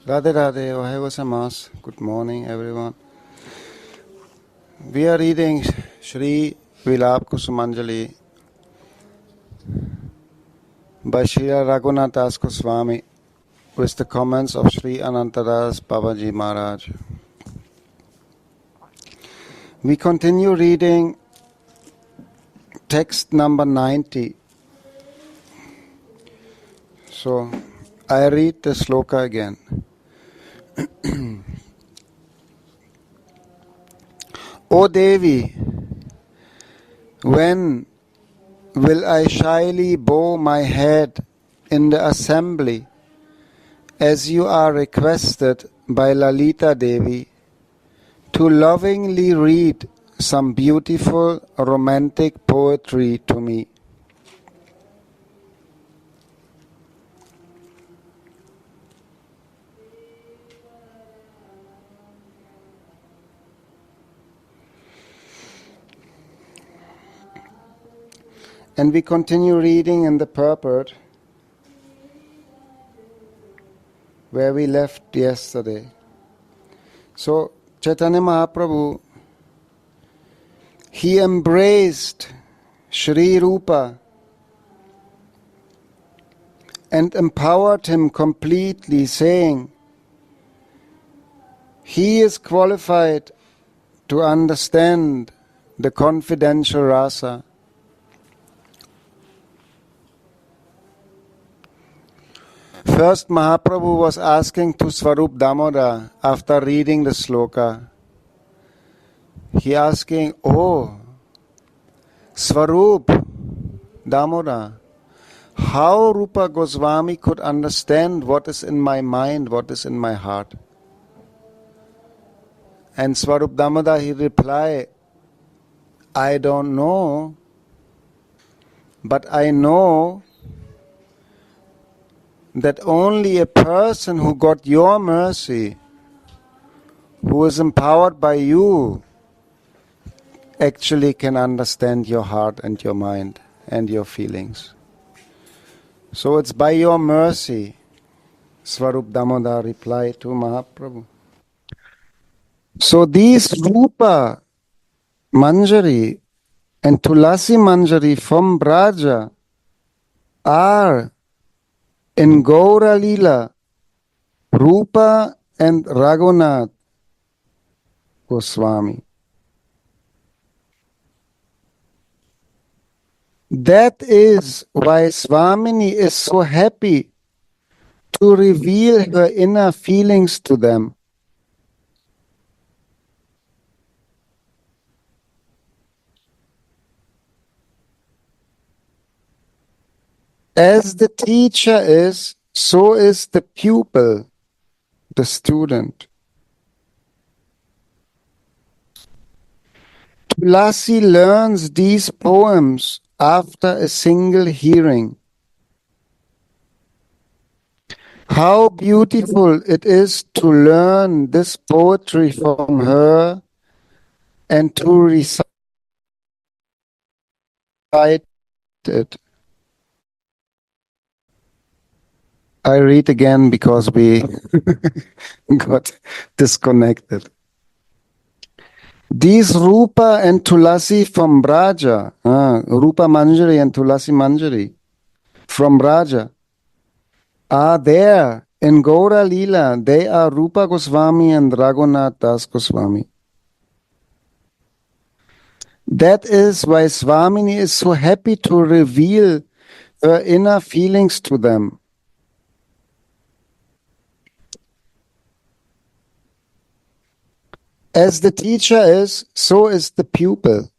Radhe Radhe, Ohayou gozaimasu. Good morning, everyone. We are reading Sri Vilapa Kusumanjali by Srila Raghunath Das Goswami with the comments of Sri Anantadas Babaji Maharaj. We continue reading text number 90. So, I read the sloka again. O Devi, when will I shyly bow my head in the assembly as you are requested by Lalita Devi to lovingly read some beautiful romantic poetry to me? And we continue reading in the purport where we left yesterday. So, Chaitanya Mahaprabhu, he embraced Sri Rupa and empowered him completely, saying, he is qualified to understand the confidential rasa. First, Mahaprabhu was asking to Swarup Damodar after reading the sloka. He asking, oh, Swarup Damodar, how Rupa Goswami could understand what is in my mind, what is in my heart? And Swarup Damodar, he replied, I don't know, but I know that only a person who got your mercy, who is empowered by you, actually can understand your heart and your mind and your feelings. So it's by your mercy, Swarup Damodar replied to Mahaprabhu. So these Rupa Manjari and Tulasi Manjari from Braja are in Gaura Lila, Rupa and Raghunath Goswami. That is why Swamini is so happy to reveal her inner feelings to them. As the teacher is, so is the pupil, the student. Tulasi learns these poems after a single hearing. How beautiful it is to learn this poetry from her and to recite it. I read again because we got disconnected. These Rupa and Tulasi from Braja, Rupa Manjari and Tulasi Manjari from Braja, are there in Gaura Lila. They are Rupa Goswami and Raghunath Das Goswami. That is why Swamini is so happy to reveal her inner feelings to them. As the teacher is, so is the pupil.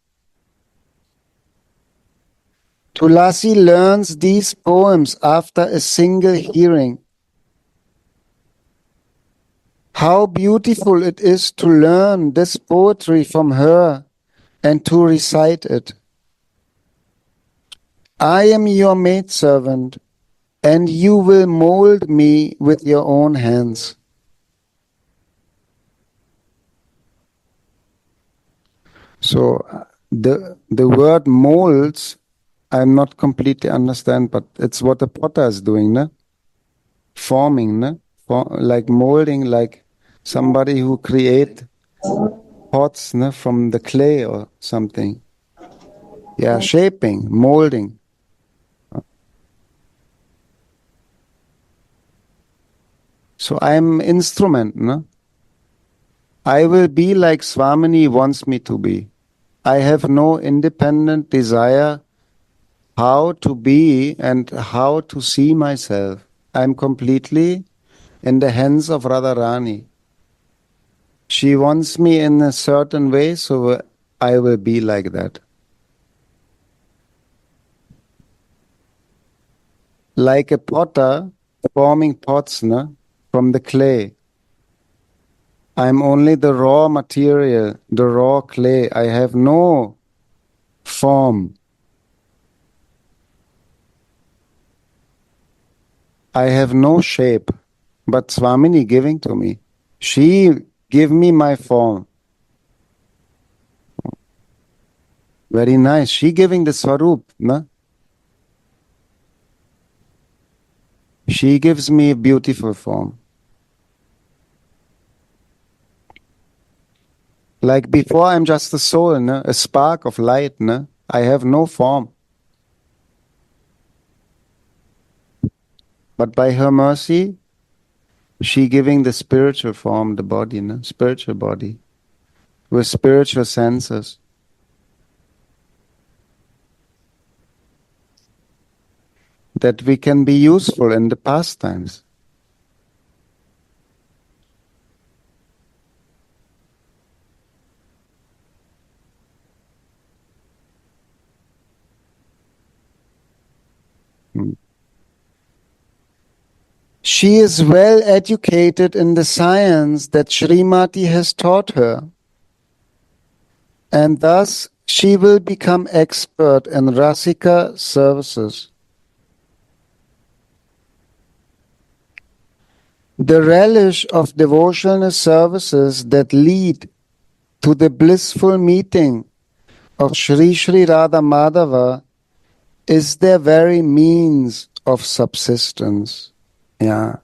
Tulasi learns these poems after a single hearing. How beautiful it is to learn this poetry from her and to recite it. I am your maidservant, and you will mold me with your own hands. So the word molds, I'm not completely understand, but it's what a potter is doing, ne? Forming like molding, like somebody who create pots from the clay or something. Yeah, shaping, molding. So I am instrument. No? I will be like Swamini wants me to be. I have no independent desire how to be and how to see myself. I am completely in the hands of Radharani. She wants me in a certain way, so I will be like that. Like a potter forming pots from the clay. I am only the raw material, the raw clay. I have no form. I have no shape, but Swamini giving to me. She give me my form. Very nice. She giving the Swarup, no? She gives me a beautiful form. Like before, I'm just a soul, no? A spark of light. No? I have no form. But by her mercy, she giving the spiritual form, the body, no? Spiritual body, with spiritual senses. That we can be useful in the pastimes. She is well educated in the science that Srimati has taught her, and thus she will become expert in Rasika services. The relish of devotional services that lead to the blissful meeting of Sri Sri Radha Madhava is their very means of subsistence. Yeah.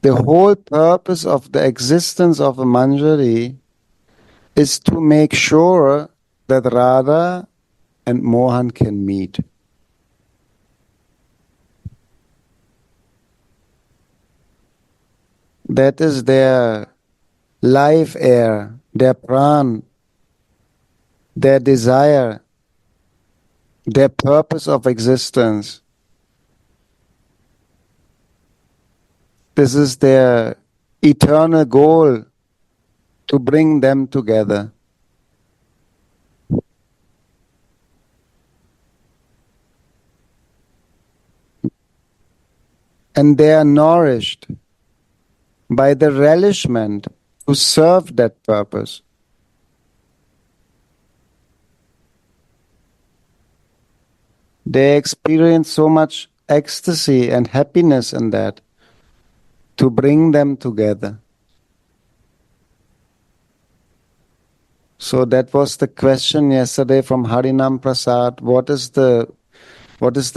The whole purpose of the existence of a manjari is to make sure that Radha and Mohan can meet. That is their life air, their pran, their desire, their purpose of existence. This is their eternal goal, to bring them together. And they are nourished by the relishment to serve that purpose. They experience so much ecstasy and happiness in that, to bring them together. So that was the question yesterday from Harinam Prasad. What is the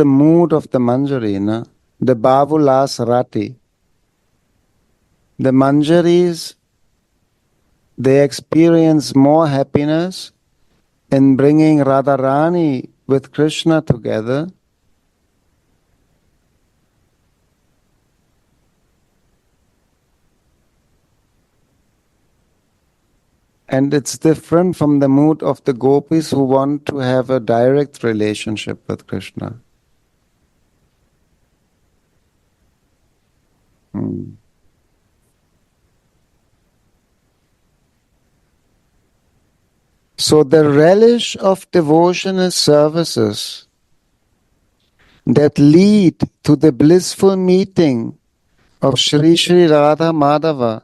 mood of the Manjari? No? The Bavulas Rati. The Manjaris, they experience more happiness in bringing Radharani with Krishna together. And it's different from the mood of the gopis who want to have a direct relationship with Krishna. So the relish of devotional services that lead to the blissful meeting of Sri Sri Radha Madhava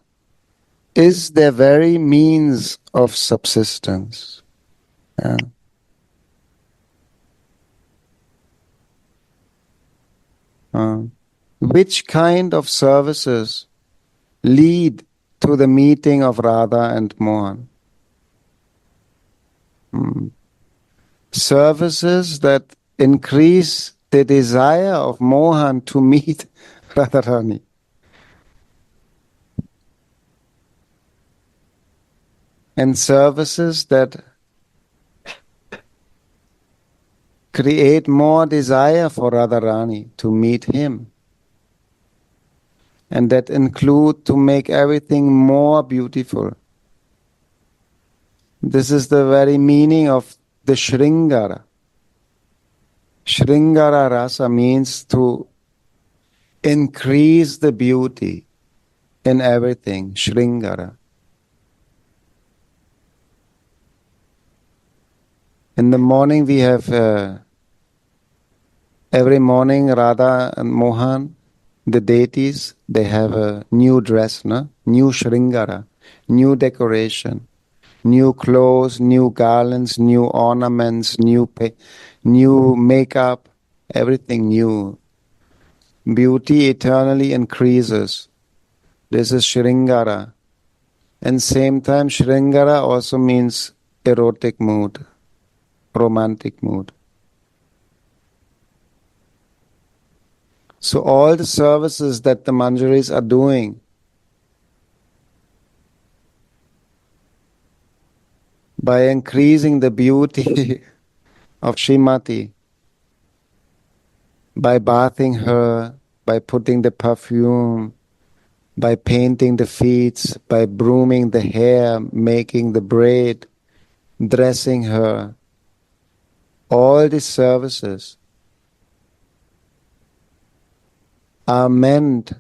is their very means of subsistence. Yeah. Which kind of services lead to the meeting of Radha and Mohan? services that increase the desire of Mohan to meet Radharani. And services that create more desire for Radharani to meet him. And that include to make everything more beautiful. This is the very meaning of the Shringara. Shringara Rasa means to increase the beauty in everything. Shringara. In the morning we have, every morning Radha and Mohan, the deities, they have a new dress, no? New Shringara, new decoration, new clothes, new garlands, new ornaments, new makeup, everything new. Beauty eternally increases. This is Shringara. And same time, Shringara also means erotic mood, romantic mood. So all the services that the Manjaris are doing, by increasing the beauty of Srimati, by bathing her, by putting the perfume, by painting the feet, by brooming the hair, making the braid, dressing her, all these services are meant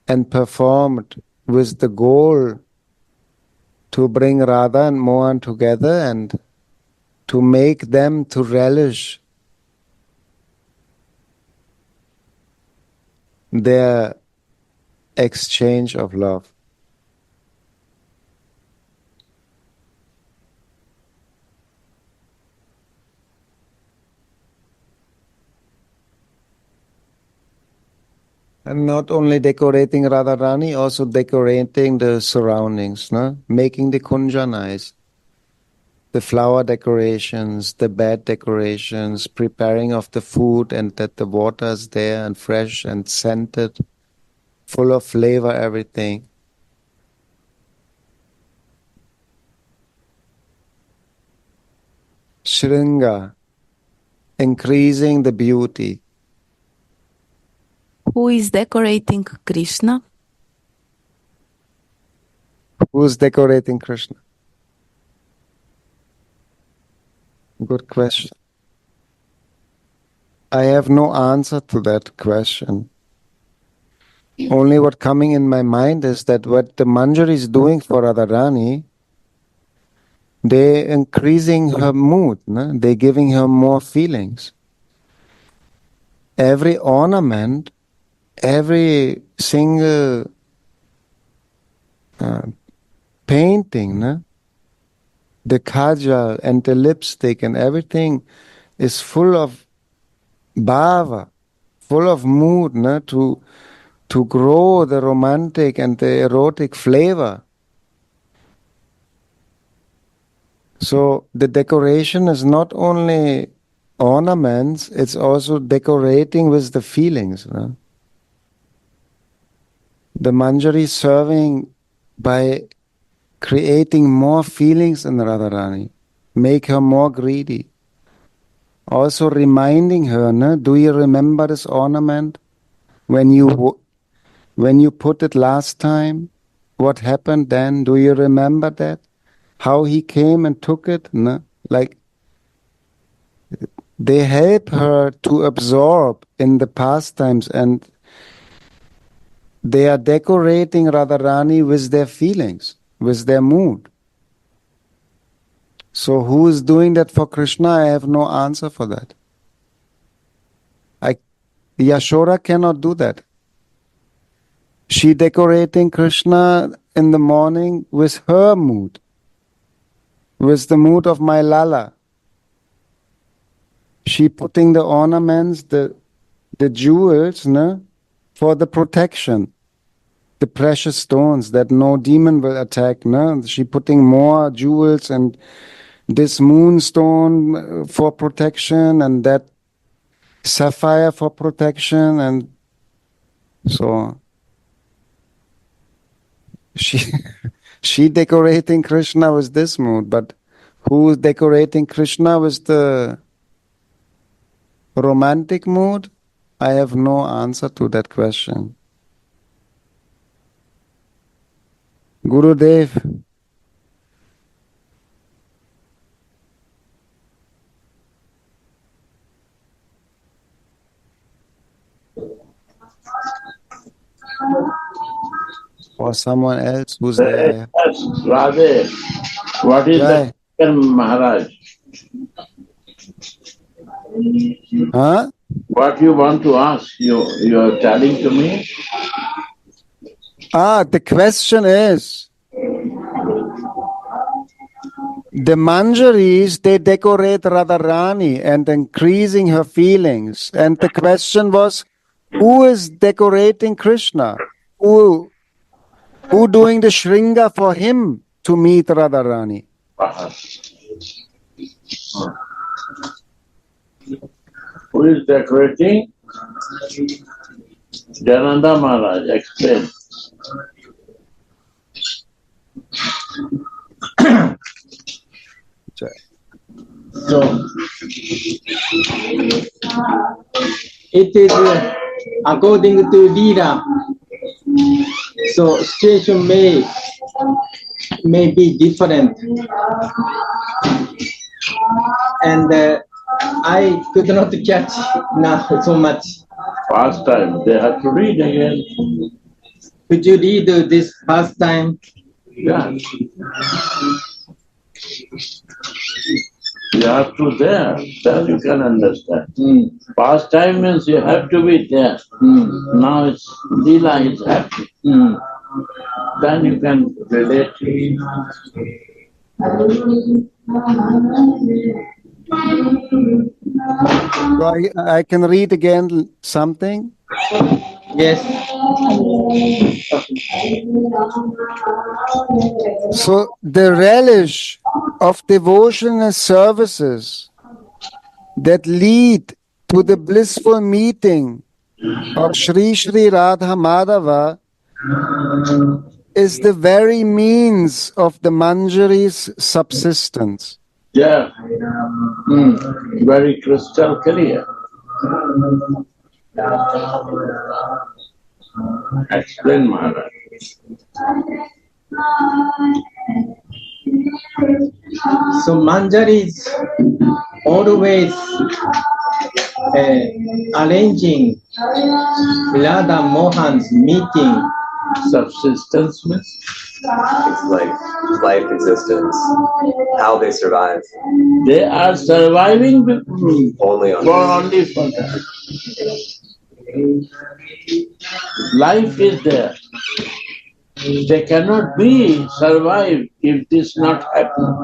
and performed with the goal to bring Radha and Mohan together and to make them to relish their exchange of love. And not only decorating Radharani, also decorating the surroundings, no? Making the kunja nice. The flower decorations, the bed decorations, preparing of the food and that the water is there and fresh and scented, full of flavor, everything. Shringa, increasing the beauty. Who is decorating Krishna? Who's decorating Krishna? Good question. I have no answer to that question. Only what coming in my mind is that what the Manjari is doing for Radharani, they're increasing her mood, no? They're giving her more feelings. Every ornament, every single painting, no? The kajal and the lipstick and everything is full of bhava, full of mood, no? To grow the romantic and the erotic flavor. So the decoration is not only ornaments, it's also decorating with the feelings. No? The Manjari serving by creating more feelings in Radharani, make her more greedy. Also reminding her, no? Do you remember this ornament? When you put it last time, what happened then? Do you remember that? How he came and took it? No? Like, they help her to absorb in the pastimes and they are decorating Radharani with their feelings, with their mood. So who is doing that for Krishna? I have no answer for that. Yashoda cannot do that. She decorating Krishna in the morning with her mood, with the mood of my Lala. She putting the ornaments, the jewels, no, for the protection, the precious stones that no demon will attack. No, she putting more jewels and this moonstone for protection and that sapphire for protection, and so she decorating Krishna with this mood, but who is decorating Krishna with the romantic mood? I have no answer to that question. Gurudev. Or someone else who's there. Yes, Radhe, what is Jai. the Maharaj? Huh? What you want to ask? You are telling to me? The question is, the Manjaris, they decorate Radharani and increasing her feelings. And the question was, who is decorating Krishna? Who doing the Shringa for him to meet Radharani? Who is decorating? Jananda Maharaj, explain. So, it is according to Leela. So, situation may be different. And I could not catch now so much. Past time, they have to read again. Could you read this past time? Yeah. You have to there, then you can understand. Past time means you have to be there. Now it's Leela is happening. Then you can relate to it. So I can read again something? Yes. So the relish of devotional services that lead to the blissful meeting of Shri Shri Radha Madhava is the very means of the Manjari's subsistence. Yeah. Very crystal clear. Explain, Maharaj. So Manjari is always arranging Radha Mohan's meeting. Subsistence means? It's life, existence, how they survive. They are surviving Only on only for that. Life is there. They cannot be survived if this not happen.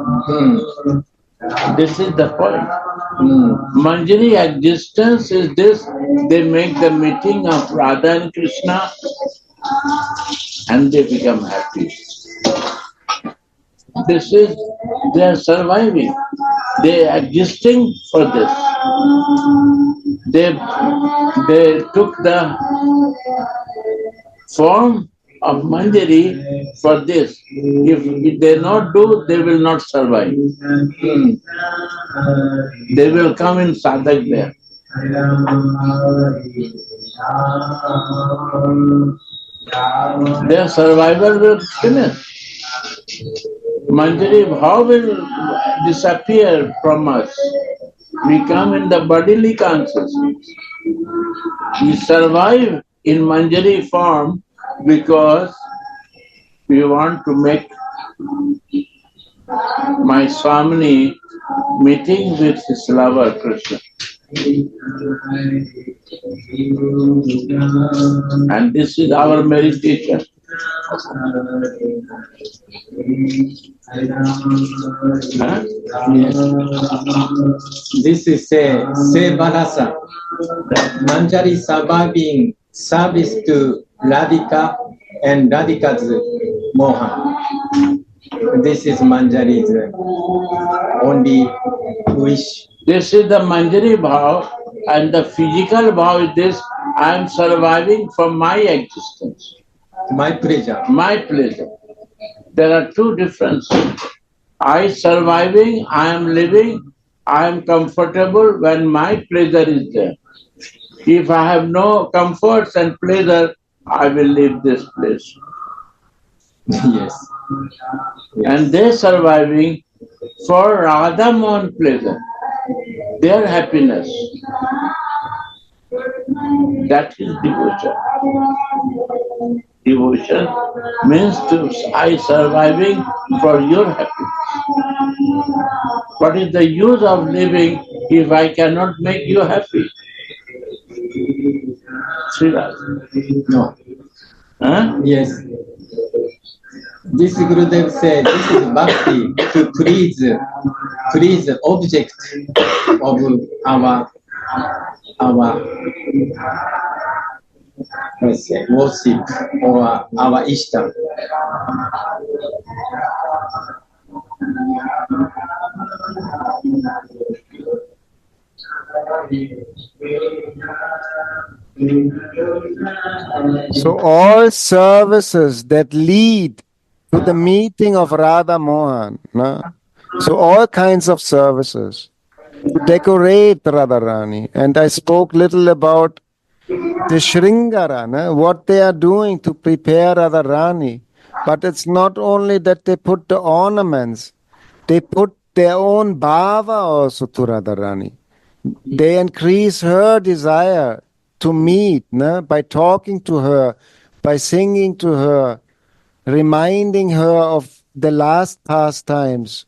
This is the point. Manjari existence is this. They make the meeting of Radha and Krishna and they become happy. This is, they are surviving. They are existing for this. They took the form of Manjari for this. If they not do, they will not survive. They will come in sadhak there. Their survival will finish. Manjari Bhav will disappear from us. We come in the bodily consciousness. We survive in Manjari form because we want to make my Swamini meeting with his lover Krishna. And this is our meditation. Huh? Yes. This is Rasa. Manjari surviving service to Radhika and Radhika's Mohan. This is Manjari's only wish. This is the Manjari bhav, and the physical bhav is this: I am surviving for my existence. My pleasure. My pleasure. There are two differences. I surviving, I am living, I am comfortable when my pleasure is there. If I have no comforts and pleasure, I will leave this place. Yes. And they surviving for Radha Mohan pleasure, their happiness. That is devotion. Devotion means I surviving for your happiness. What is the use of living if I cannot make you happy? Sriraj. No. Huh? Yes. This Gurudev said, this is bhakti to please object of our let's say, worship or our ishta. So all services that lead to the meeting of Radha Mohan, no? So all kinds of services to decorate Radharani. And I spoke little about the Shringara, no? What they are doing to prepare Radharani. But it's not only that they put the ornaments, they put their own bhava also to Radharani. They increase her desire to meet, no? By talking to her, by singing to her, reminding her of the last pastimes,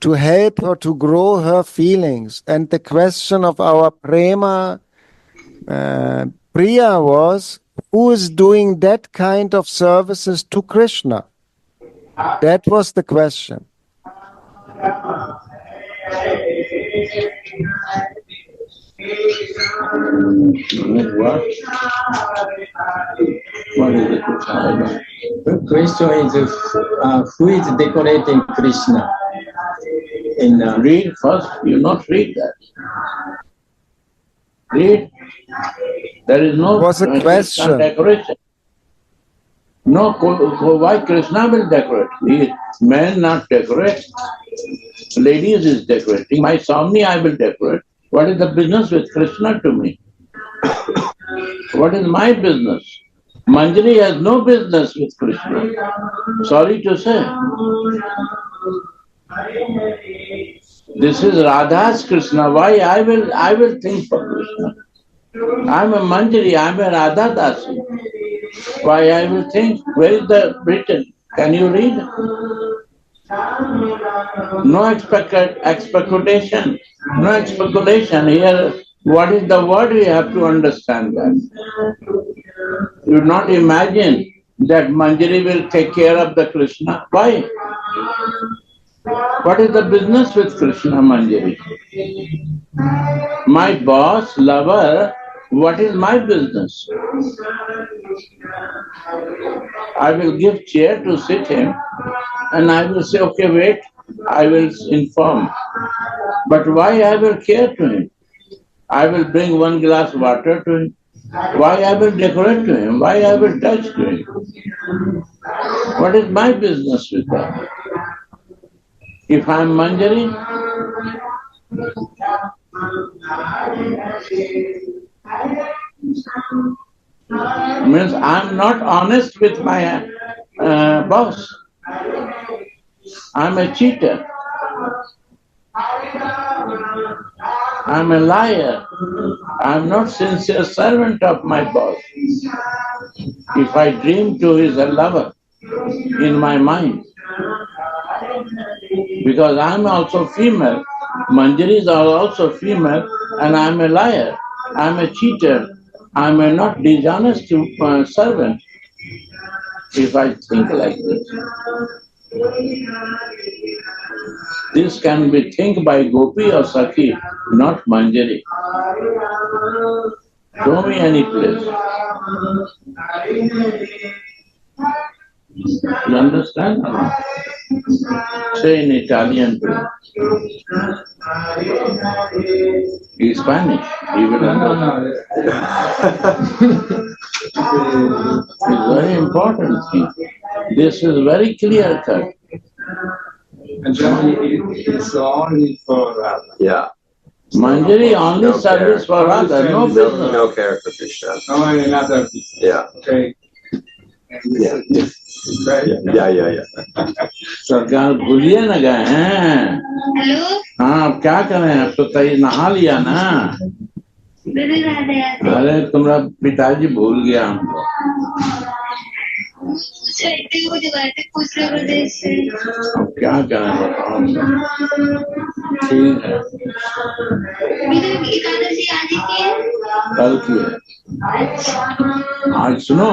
to help her to grow her feelings. And the question of our prema priya was, who is doing that kind of services to Krishna? That was the question. What? What is the question? The question is who is decorating Krishna? In Read first, you not read that. Read. There is no Was a question. decoration. No, why Krishna will decorate? Men not decorate. Ladies is decorating. My Swami I will decorate. What is the business with Krishna to me? What is my business? Manjari has no business with Krishna. Sorry to say. This is Radha's Krishna. Why I will think for Krishna? I am a Manjari, I am a Radha Dasi. Why I will think? Where is the written? Can you read? No expectation. No speculation. Here, what is the word we have to understand that? You do not imagine that Manjari will take care of the Krishna. Why? What is the business with Krishna Manjari? My boss, lover, what is my business? I will give chair to sit him and I will say, okay, wait, I will inform. But why I will care to him? I will bring one glass water to him. Why I will decorate to him? Why I will touch to him? What is my business with that? If I am Manjari, means I am not honest with my boss. I am a cheater. I am a liar. I am not sincere servant of my boss. If I dream to his lover in my mind, because I am also female, Manjaris are also female, and I am a liar. I am a cheater. I am a not dishonest servant. If I think like this, this can be think by Gopi or Sakhi, not Manjari. Show me any place. You understand? Say in Italian, he's Spanish. He will understand. It's very important thing. This is very clear cut. Manjari is only for Radha. Yeah. Manjari only No service for Radha, no business. No care for Krishna. No another. Yeah. Okay. Yeah. Yeah. सरकार भूलिए न गए हैं। हाँ, अब क्या करें, अब तो तय नहा लिया ना। अरे तुम्हारा पिताजी भूल गया हमको। अब क्या करें बताओ। ठीक है, कल की है, आज सुनो।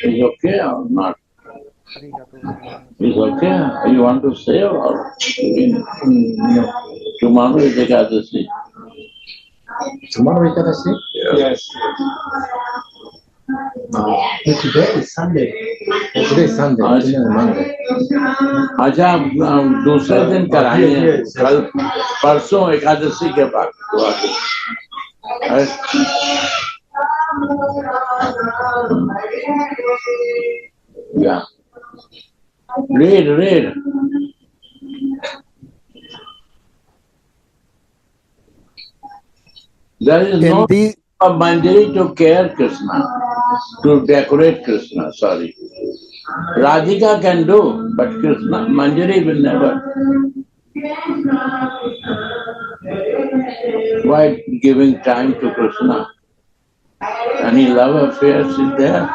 Is okay or not? Is okay? You want to say or tomorrow is Ekadasi? Tomorrow Ekadasi? Yes. Today is Sunday. Today is Sunday. Today is Monday. अच्छा, दूसरे दिन कराएंगे, कल परसों एकादशी के बाद। Yeah. Read. There is no Manjari to care Krishna, to decorate Krishna, sorry. Radhika can do, but Krishna, Manjari will never. Why giving time to Krishna? Any love affairs is there?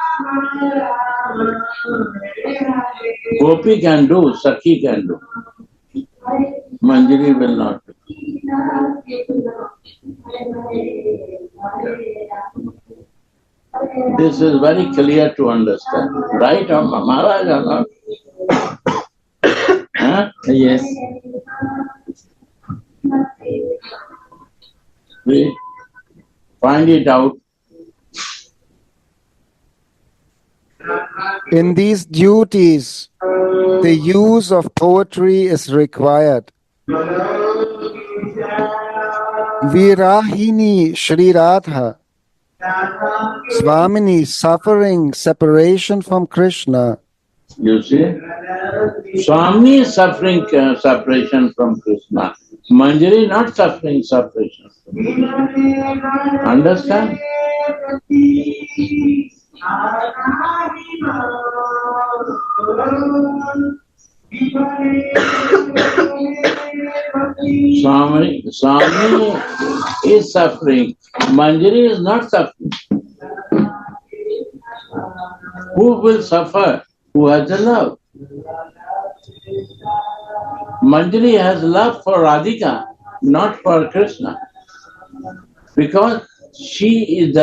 Gopi can do, Sakhi can do. Manjari will not do. This is very clear to understand. Right, Maharaj or not? Huh? Yes. We find it out. In these duties, the use of poetry is required. Virahini Shri Radha, Swamini suffering separation from Krishna. You see? Swami is suffering separation from Krishna. Manjari not suffering separation. Understand? Swami is suffering. Manjari is not suffering. Who will suffer? Who has the love? Manjari has love for Radhika, not for Krishna. Because she is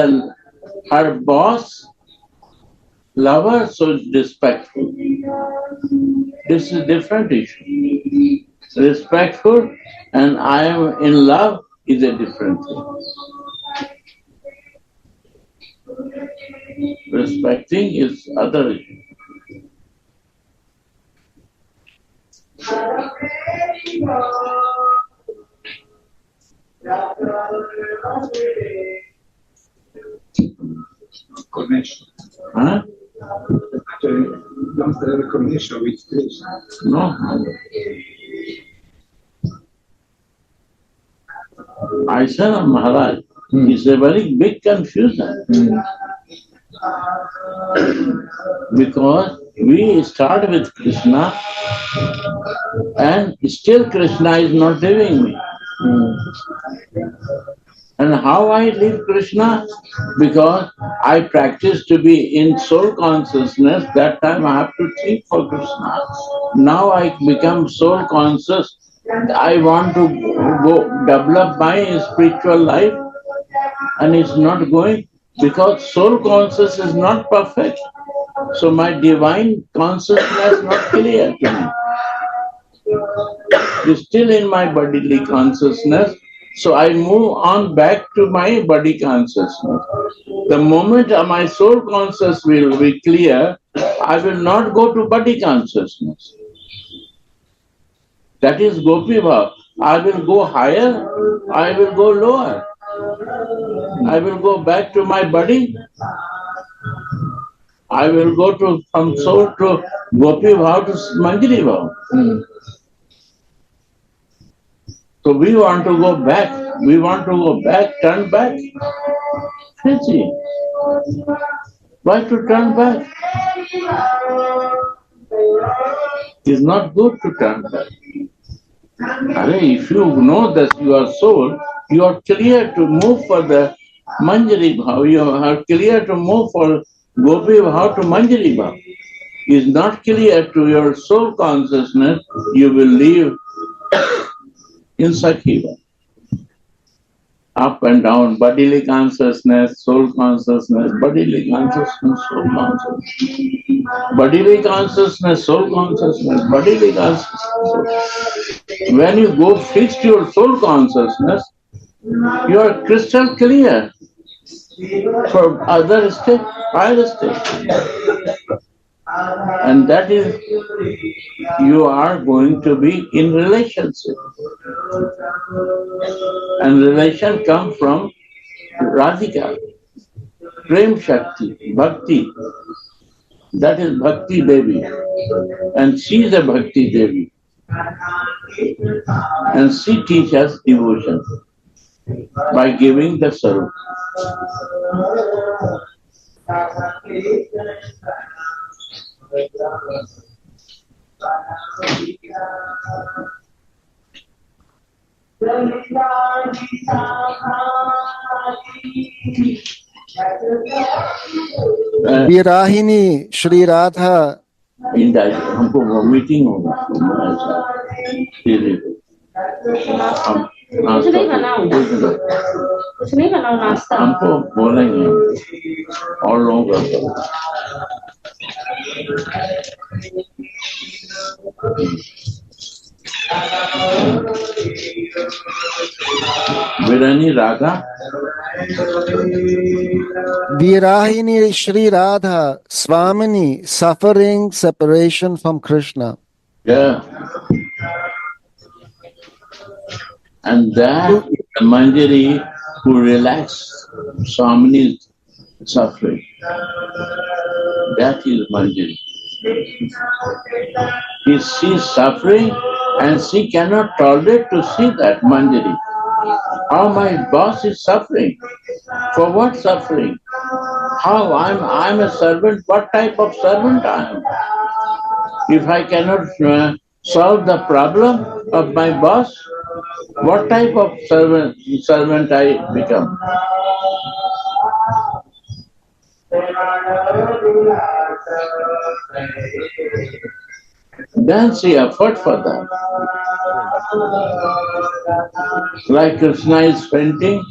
her boss, lover, so respectful. This is a different issue. Respectful and I am in love is a different thing. Respecting is other issue. Connection. Huh? Actually, don't have a connection with Krishna. No. I said, Maharaj, it's a very big confusion. Because we start with Krishna and still Krishna is not leaving me. And how I leave Krishna? Because I practice to be in soul consciousness, that time I have to think for Krishna. Now I become soul conscious, I want to go develop my spiritual life and it's not going because soul consciousness is not perfect. So my divine consciousness is not clear to me. It's still in my bodily consciousness So I move on back to my body consciousness. The moment my soul consciousness will be clear, I will not go to body consciousness. That is Gopi Bhav. I will go higher, I will go lower. I will go back to my body. I will go from soul to Gopi Bhav to Manjari Bhav. So we want to go back. We want to go back, turn back. Crazy. Why to turn back? It's not good to turn back. If you know that you are soul, you are clear to move for the Manjari Bhav. You are clear to move for Gopi Bhav to Manjari Bhav. Is not clear to your soul consciousness, you will live in Sakhiva. Up and down, bodily consciousness, soul consciousness, bodily consciousness, soul consciousness. Bodily consciousness, soul consciousness, bodily consciousness. When you go fix your soul consciousness, you are crystal clear for other state, higher state. And that is, you are going to be in relationship. And relation comes from Radhika, Prem Shakti, Bhakti. That is Bhakti Devi. And she is a Bhakti Devi. And she teaches us devotion by giving the sarup. Virahini Shri Radha. हमको vomiting होगा कुछ नहीं बनाओ नाश्ता हमको बोलेंगे और लोगों का Virani Radha. Virahini Shri Radha, Swamini, suffering separation from Krishna. Yeah. And that is the Manjari who relax Swamini's suffering. That is Manjari. She sees suffering and she cannot tolerate to see that Manjari. How my boss is suffering? For what suffering? How I'm a servant? What type of servant I am? If I cannot solve the problem of my boss, what type of servant I become? Then she effort for that. Like Krishna is fainting,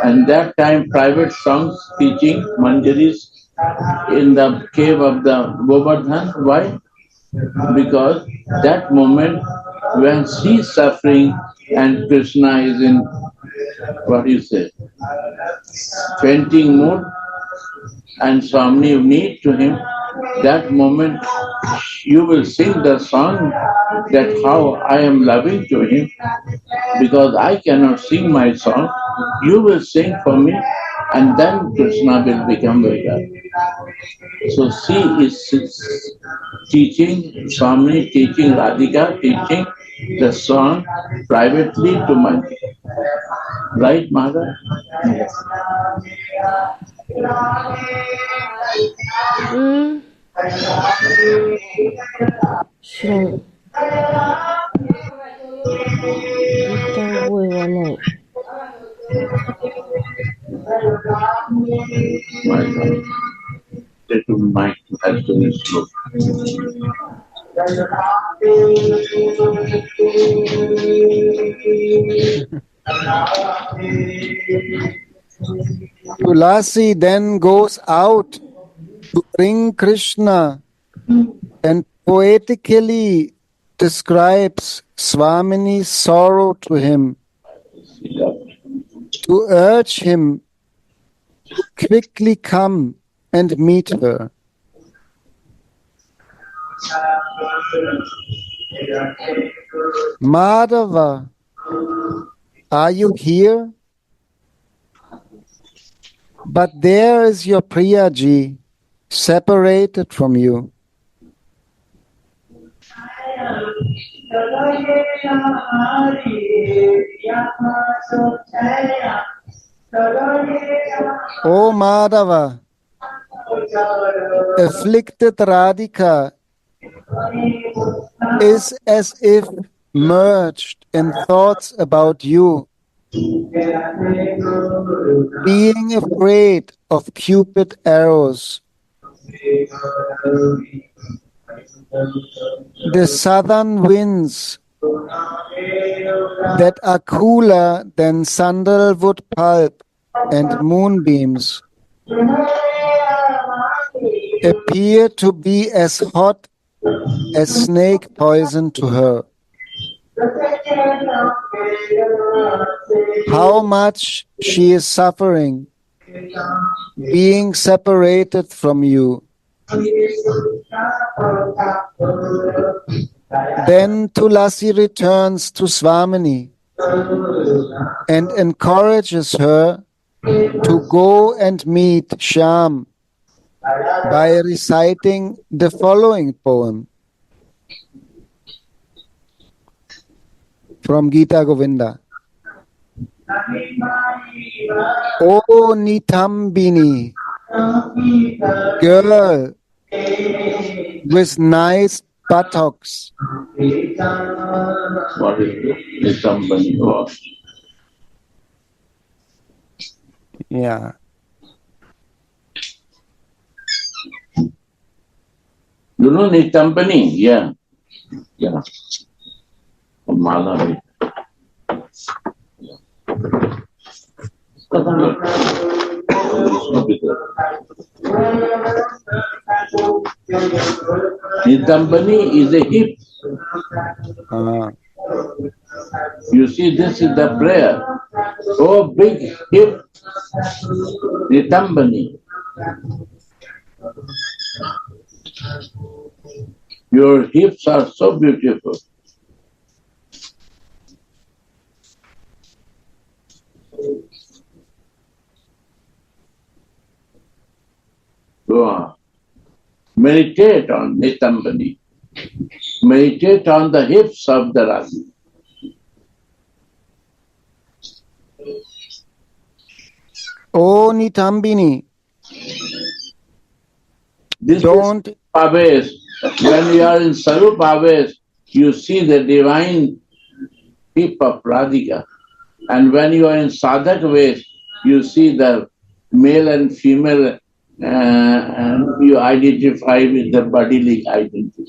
and that time private songs teaching Manjaris in the cave of the Govardhan. Why? Because that moment when she is suffering and Krishna is in, what do you say, fainting mood, and Swami need to him, that moment you will sing the song that how I am loving to him, because I cannot sing my song, you will sing for me, and then Krishna will become very happy. So she is teaching, Swami teaching Radhika, teaching the song privately to Manjari. Right, Mother? Yes. Sure. 一旦覚えはない。My God. Say to Mike has to be slow. Tulasi then goes out to bring Krishna and poetically describes Swamini's sorrow to him, to urge him to quickly come and meet her. Madhava, are you here? But there is your Priyaji, separated from you. O Madhava, afflicted Radhika is as if merged in thoughts about you, being afraid of Cupid arrows. The southern winds that are cooler than sandalwood pulp and moonbeams appear to be as hot as snake poison to her. How much she is suffering, being separated from you. Then Tulasi returns to Swamini and encourages her to go and meet Shyam by reciting the following poem from Gita Govinda. O Nitambini, girl with nice buttocks. What is Nitambani? Yeah. You know Nitambani? Yeah. Yeah. Malavi. Nitambani is a hip. You see, this is the prayer. Oh, big hip, Nitambani. Your hips are so beautiful. So, meditate on Nitambani. Meditate on the hips of the Rasa. O Nitambini, This don't is Aves. When you are in Sarup Aves, you see the divine hip of Radhika. And when you are in Sadhak Ves, you see the male and female, and you identify with the bodily identity.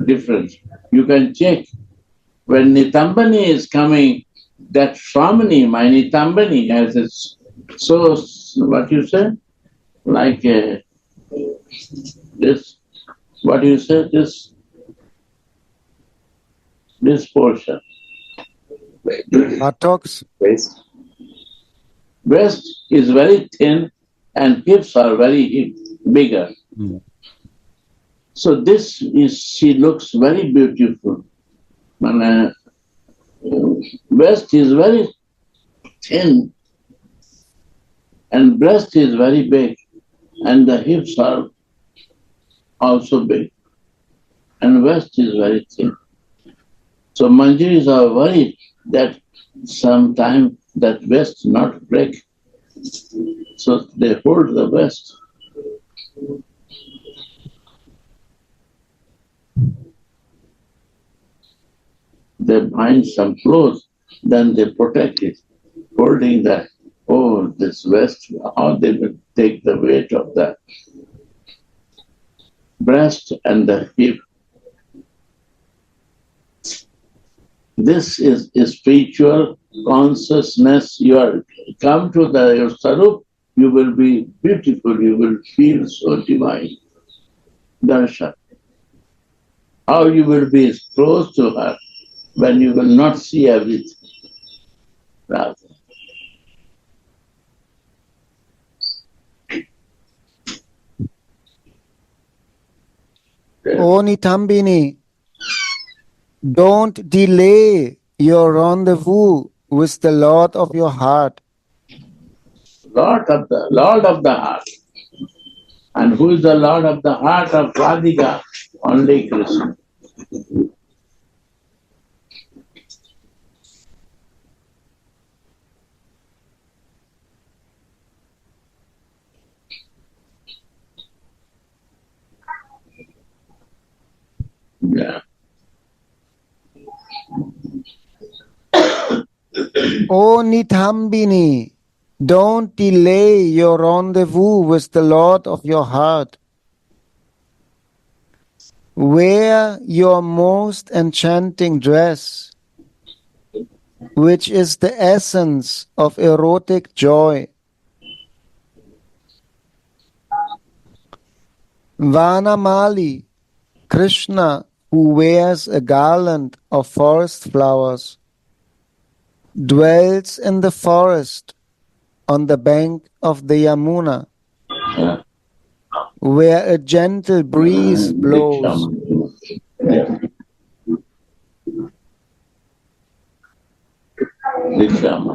Difference. You can check. When Nitambani is coming, that Swamini, my Nitambani, has its, so, what you say? Like this, what you say, this portion. buttocks. Breast is very thin and hips are very bigger. So this is, she looks very beautiful. And, breast is very thin and breast is very big and the hips are also big and waist is very thin. So Manjiris are worried that sometime that waist not break. So they hold the waist. They bind some clothes, then they protect it, holding that, oh, this waist, how they will take the weight of the breast and the hip. This is a spiritual consciousness. You are come to your Sarup, you will be beautiful, you will feel so divine. Darshan. How you will be close to her when you will not see everything? Radha. O Nitambini, don't delay your rendezvous with the Lord of your heart. Lord of the heart. And who is the Lord of the heart of Radhika? Only Krishna. Yeah. O Nitambini, don't delay your rendezvous with the Lord of your heart. Wear your most enchanting dress, which is the essence of erotic joy. Vanamali, Krishna, who wears a garland of forest flowers, dwells in the forest on the bank of the Yamuna, Yeah. where a gentle breeze blows. Yeah. Dikshama.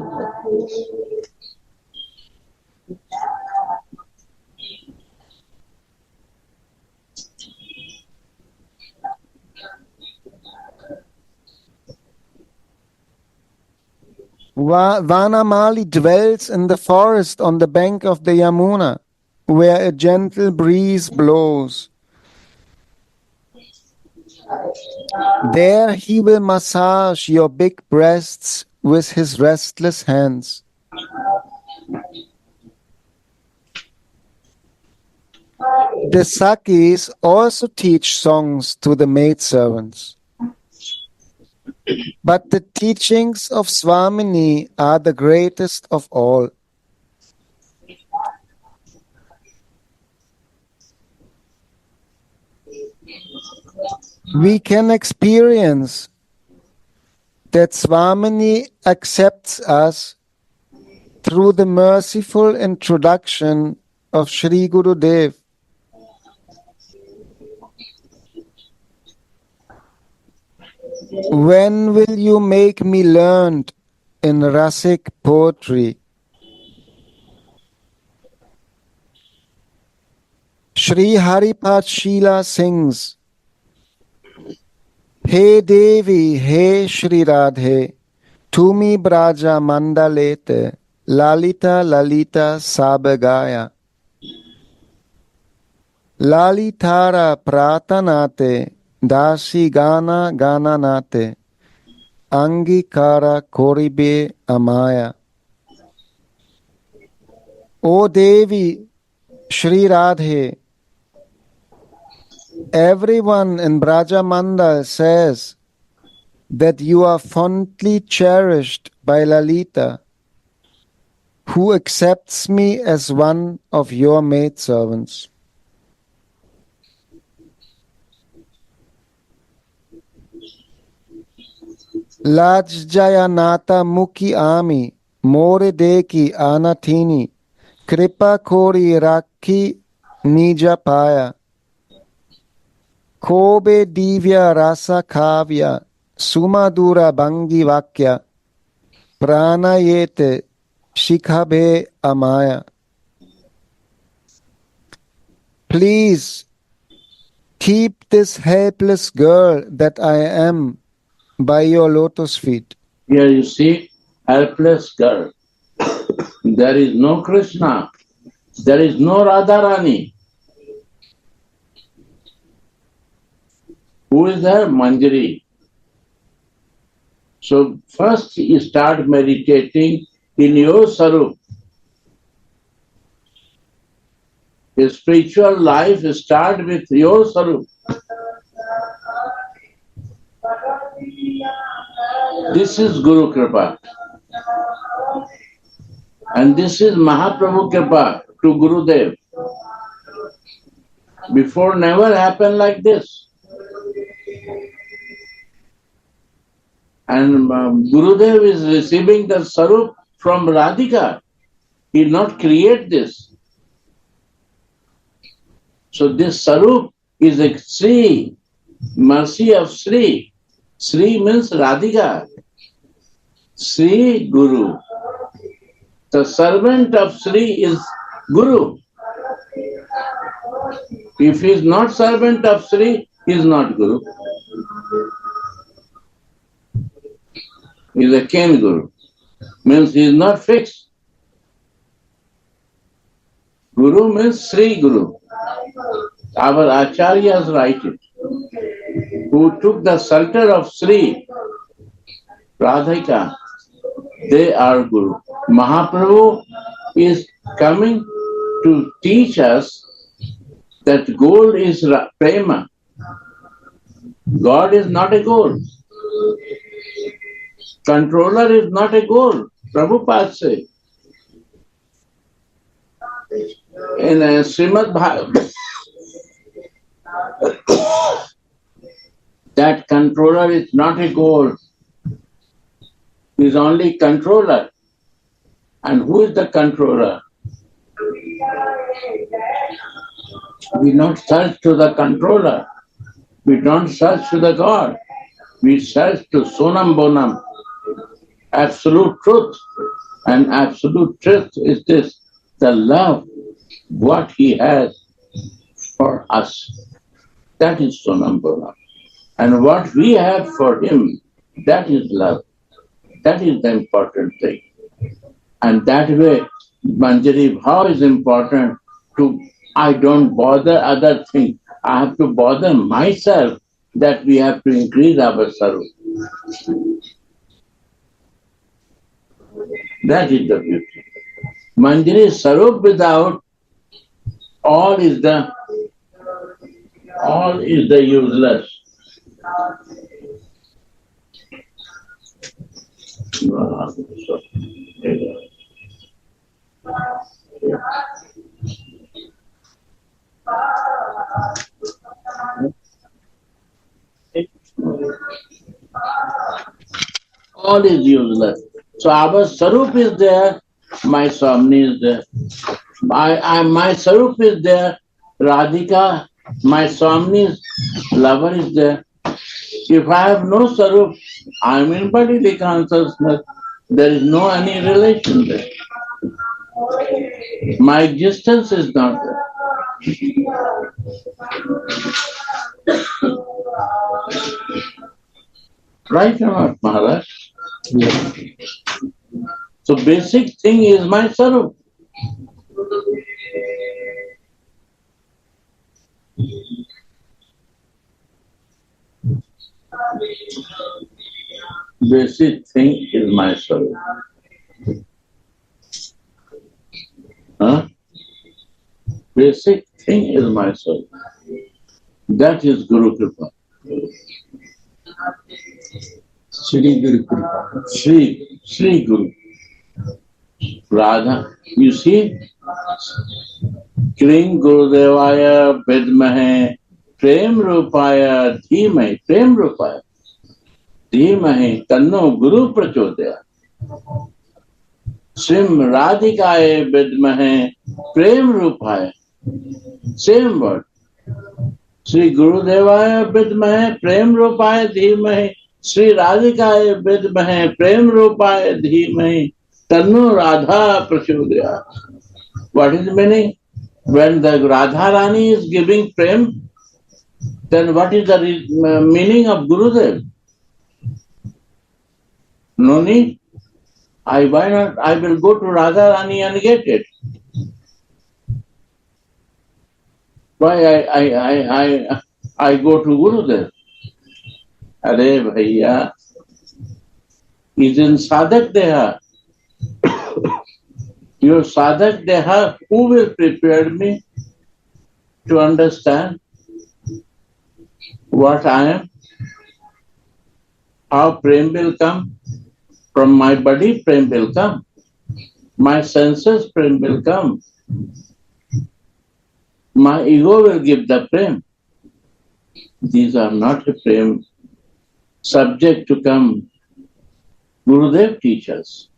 Vanamali dwells in the forest on the bank of the Yamuna, where a gentle breeze blows. There he will massage your big breasts with his restless hands. The Sakis also teach songs to the maidservants. But the teachings of Swamini are the greatest of all. We can experience that Swamini accepts us through the merciful introduction of Sri Gurudev. When will you make me learned in Rasic poetry? Sri Haripat Sheela sings, He Devi, He Shri Radhe, Tumi Braja Mandalete, Lalita Lalita Sabagaya. Lalitara Pratanate, Dasi Gana Gananate, Angikara Koribe Amaya. O Devi, Shri Radhe, everyone in Brajamandal says that you are fondly cherished by Lalita, who accepts me as one of your maidservants. Lajjayanata Mukhi Ami, More Deki Anatini, Kripa Kori Rakhi Nija Paya, Kobe Divya Rasa Kavya, Sumadura Bangi Vakya, Pranayete Shikhabe Amaya. Please keep this helpless girl that I am by your lotus feet. Here you see, helpless girl. There is no Krishna. There is no Radharani. Who is there? Manjari. So first you start meditating in your Sarup. The spiritual life starts with your Sarup. This is Guru Kripa. And this is Mahaprabhu Kripa to Gurudev. Before never happened like this. And Gurudev is receiving the Sarup from Radhika. He did not create this. So this Sarup is a Sri, mercy of Sri. Sri means Radhika. Sri Guru. The servant of Sri is Guru. If he is not servant of Sri, he is not Guru. He is a Ken Guru. Means he is not fixed. Guru means Sri Guru. Our Acharyas write it. Who took the shelter of Sri Radhika, they are Guru. Mahaprabhu is coming to teach us that gold is prema. God is not a gold. Controller is not a goal. Prabhupada said. In Srimad Bhagavat, that controller is not a goal. He is only controller. And who is the controller? We don't search to the controller. We don't search to the God. We search to Sonam Bonam, absolute truth. And absolute truth is this, the love, what he has for us. That is Sonam Bonam. And what we have for him, that is love. That is the important thing. And that way, Manjari Bhav is important to, I don't bother other things. I have to bother myself that we have to increase our service. That is the beauty. Manjari Sarup without all is the useless. All is useless. So our Sarup is there, my Swami is there. My Sarup is there, Radhika, my Swami's lover is there. If I have no Sarup, I am in bodily consciousness. There is no any relation there. My existence is not there. Right or not, Maharaj? Yes. So basic thing is my Sarup. Basic thing is my Sarup. Huh? Basic thing is my Sarup. That is Guru Kripa. Shri Guru Kripa. Shri Guru. Radha, you see, Kring Gurudevaya Vidmahe Prem Rupaya Dhimahi Prem Rupaya Dhimahi Tanno Guru Prachodaya Srim Radhikaye Vidmahe Prem Rupaya. Same word. Sri Gurudevaya Vidmahe Prem Rupaya Dhimahi Sri Radhikaye Vidmahe Prem Rupaya Dhimahi Tanno Radha Prachodaya. What is the meaning? When the Radha Rani is giving prem, then what is the meaning of Gurudev? No need. Why not? I will go to Radha Rani and get it. Why I go to Gurudev? Are bhaiya, is in Sadhak Deha. Your Sadhak Deha, who will prepare me to understand what I am? How prem will come? From my body, prem will come. My senses, prem will come. My ego will give the prem. These are not a prem subject to come Gurudev teaches.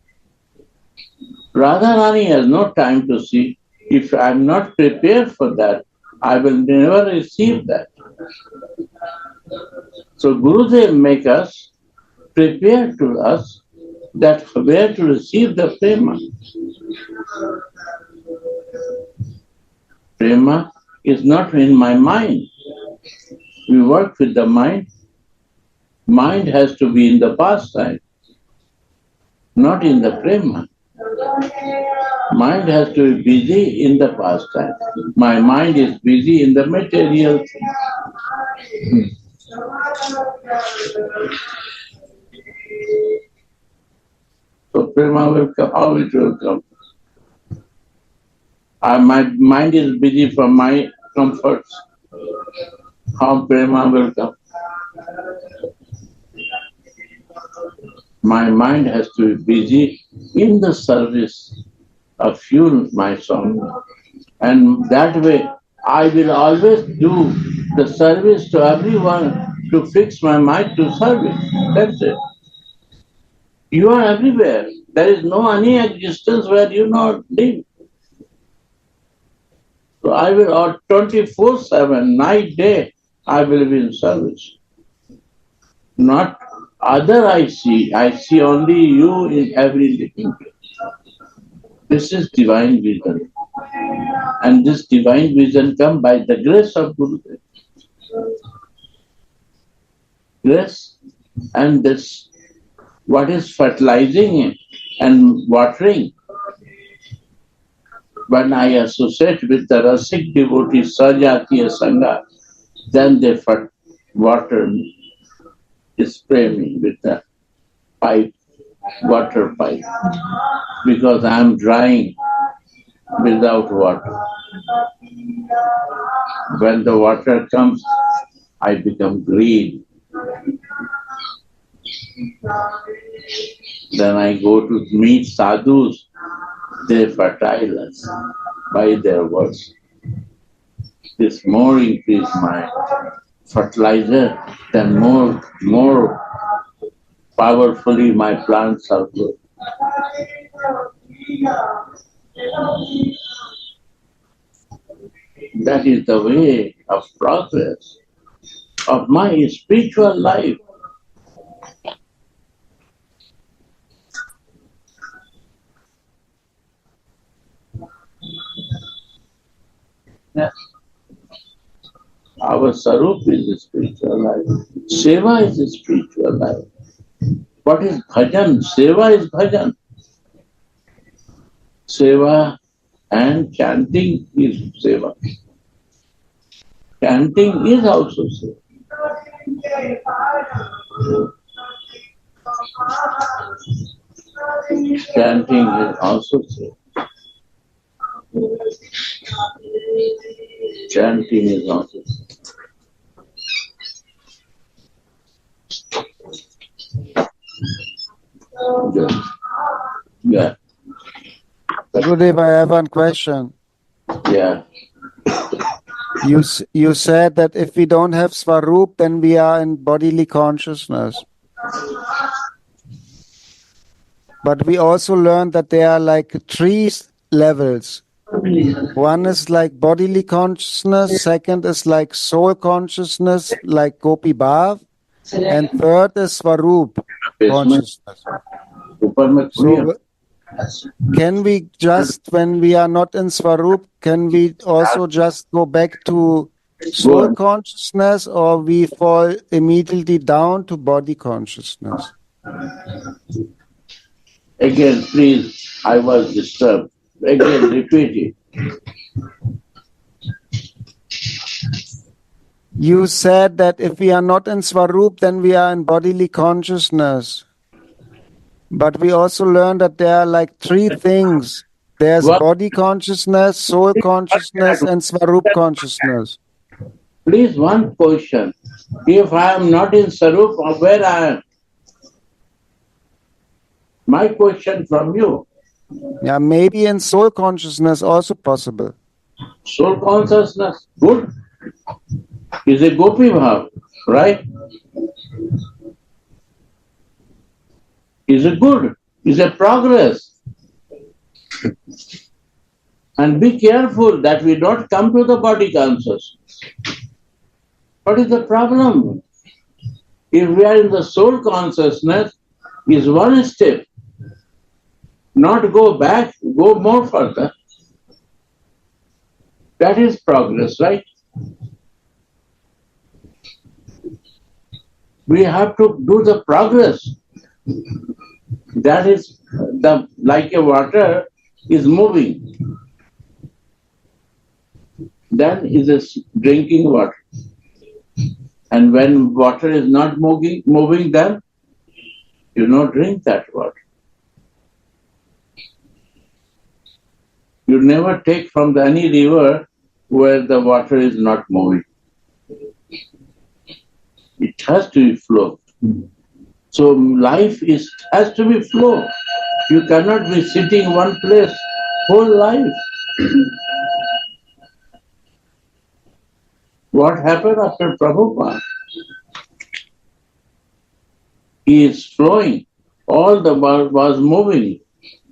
Radharani has no time to see. If I am not prepared for that, I will never receive that. So Gurudev make us prepare to us that where to receive the prema. Prema is not in my mind. We work with the mind. Mind has to be in the pastime, not in the prema. Mind has to be busy in the pastime. My mind is busy in the material thing. So prema will come. How it will come? My mind is busy for my comforts. How prema will come? My mind has to be busy in the service of you, my son. And that way, I will always do the service to everyone to fix my mind to service. That's it. You are everywhere. There is no any existence where you not live. So I will, or 24/7, night, day, I will be in service. Not other I see only you in every living being. This is divine vision. And this divine vision comes by the grace of Gurudev. Grace and this, what is fertilizing and watering. When I associate with the Rasic devotee, Sajatiya Sangha, then they water me, spray me with the pipe, water pipe, because I am drying without water. When the water comes, I become green. Then I go to meet sadhus, they fertile us by their words. This more increase my fertilizer, then more powerfully my plants are grown. That is the way of progress of my spiritual life. Yes. Our sarup is a spiritual life. Seva is a spiritual life. What is bhajan? Seva is bhajan. Seva and chanting is seva. Chanting is also seva. Chanting is also seva. Chanting is also seva. Yeah. Gurudev, I have one question. Yeah. You said that if we don't have Svarup, then we are in bodily consciousness. But we also learned that there are like 3 levels. One is like bodily consciousness, second is like soul consciousness, like Gopi Bhav, and third is Svarup consciousness. So can we just, when we are not in Svarup, can we also just go back to soul consciousness, or we fall immediately down to body consciousness? Again, please, I was disturbed. Again, repeat it. You said that if we are not in Svarup, then we are in bodily consciousness. But we also learned that there are like 3 things. There's body consciousness, soul consciousness, and Svarup consciousness. Please, one question. If I am not in Sarup, where I am? My question from you. Yeah, maybe in soul consciousness also possible. Soul consciousness, good. Is a Gopi Bhav, right? is a good, is a progress. And be careful that we don't come to the body consciousness. What is the problem? If we are in the soul consciousness, is one step. Not go back, go more further. That is progress, right? We have to do the progress. That is like a water is moving. Then is a drinking water. And when water is not moving, then you drink that water. You never take from any river where the water is not moving. It has to be flow. So life has to be flow. You cannot be sitting one place whole life. What happened after Prabhupada? He is flowing. All the world was moving.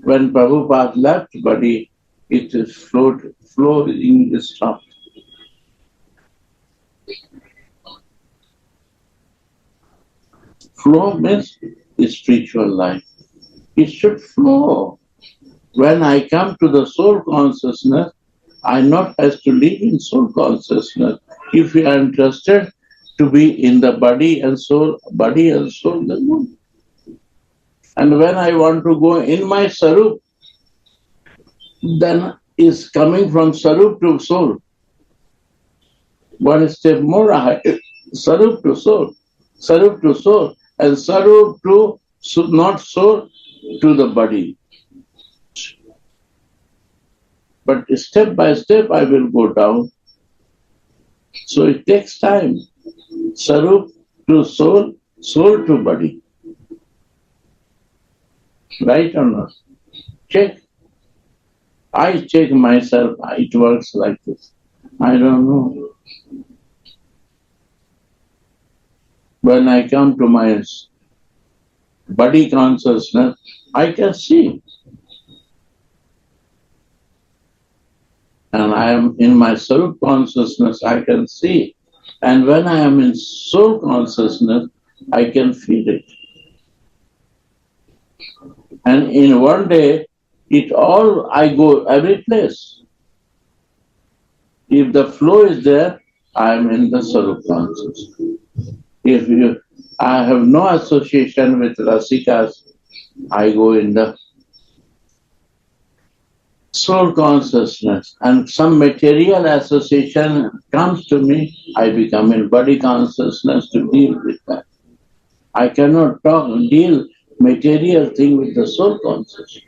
When Prabhupada left, but it is flowing stopped. Flow means spiritual life. It should flow. When I come to the soul consciousness, I not has to live in soul consciousness. If you are interested to be in the body and soul, then go. And when I want to go in my sarup, then is coming from sarup to soul. One step more high, sarup to soul, and sarup to not soul to the body. But step by step I will go down. So it takes time. Sarup to soul, soul to body. Right or not? Check. I check myself. It works like this. I don't know. When I come to my body consciousness, I can see. And I am in my soul consciousness, I can see. And when I am in soul consciousness, I can feel it. And in one day, I go every place. If the flow is there, I am in the soul consciousness. I have no association with Rasikas, I go in the soul consciousness, and some material association comes to me, I become in body consciousness to deal with that. I cannot deal material thing with the soul consciousness.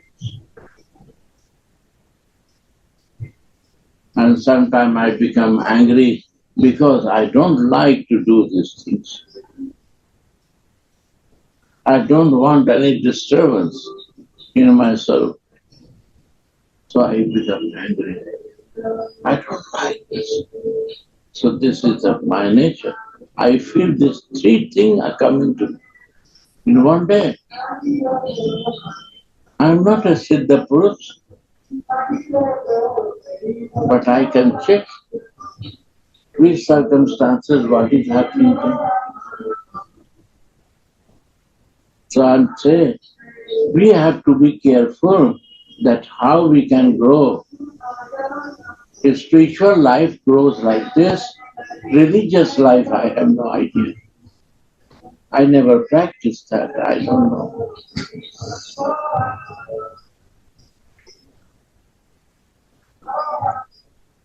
And sometimes I become angry because I don't like to do these things. I don't want any disturbance in my soul. So I become angry. I don't like this. So this is my nature. I feel these three things are coming to me in one day. I am not a Siddha Purush, but I can check which circumstances, what is happening to me. So I'm saying, we have to be careful that how we can grow. If spiritual life grows like this, religious life, I have no idea. I never practiced that, I don't know.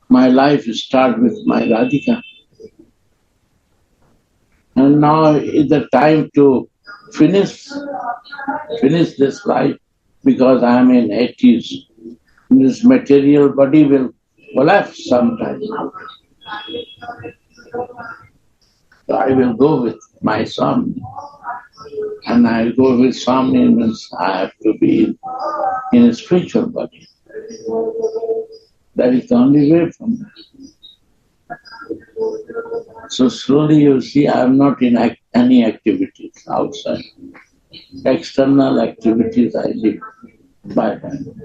My life started with my Radhika. And now is the time to finish this life, because I am in 80s. This material body will collapse sometime. So I will go with my Swami. And I go with Swami means I have to be in a spiritual body. That is the only way from that. So slowly you see I am not in any activities outside. external activities I leave by hand.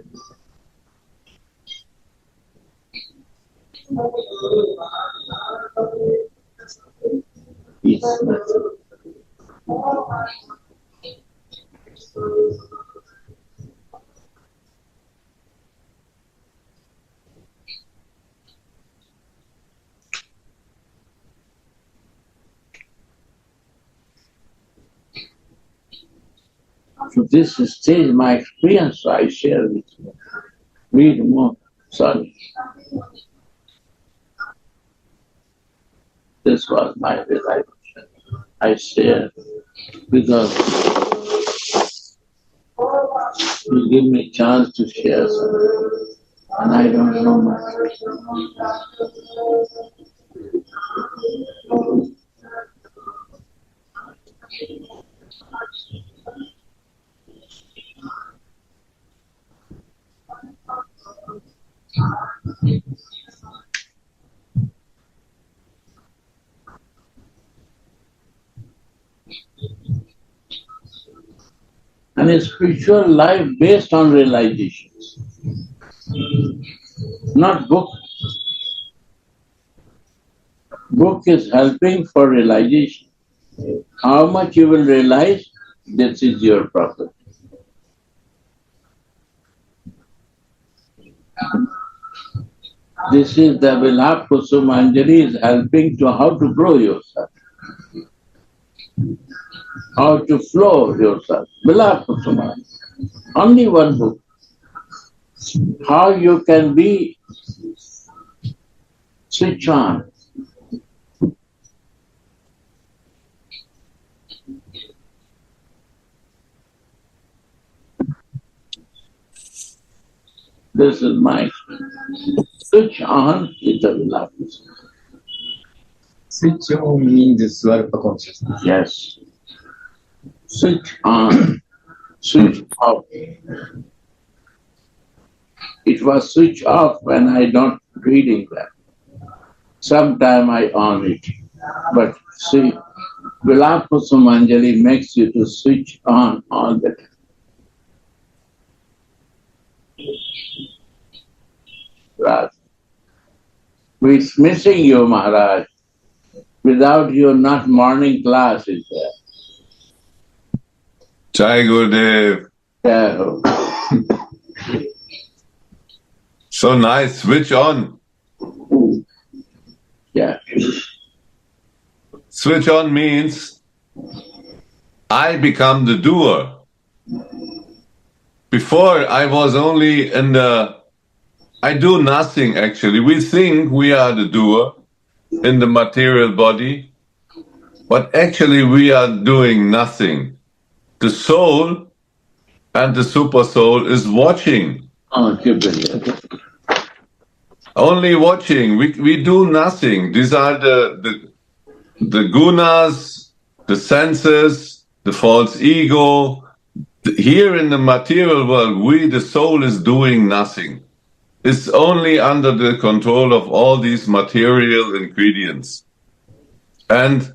It's nothing. So this stage, my experience, I share with you. Read more. Sorry. This was my realization. I share because you give me a chance to share something, and I don't know much. And a spiritual life based on realizations, not book. Book is helping for realization. How much you will realize, this is your property. This is the Vilapa Kusumanjali is helping to how to grow yourself, how to flow yourself. Vilapa Kusumanjali. Only one book. How you can be switch on. This is my experience. Switch on is the Vilapa. Switch on means Swarupa consciousness. Yes. Switch on, switch off. It was switch off when I don't reading that. Sometime I on it. But see, Vilapa Kusumanjali makes you to switch on all the time. Radha. We're missing you, Maharaj. Without you, not morning class is there. Jai Gurudev. Yeah. So nice. Switch on. Yeah. Switch on means I become the doer. Before I was only in I do nothing actually. We think we are the doer in the material body, but actually we are doing nothing. The soul and the super soul is watching. Oh, keep it. Only watching. We do nothing. These are the gunas, the senses, the false ego. Here in the material world, the soul is doing nothing. It's only under the control of all these material ingredients and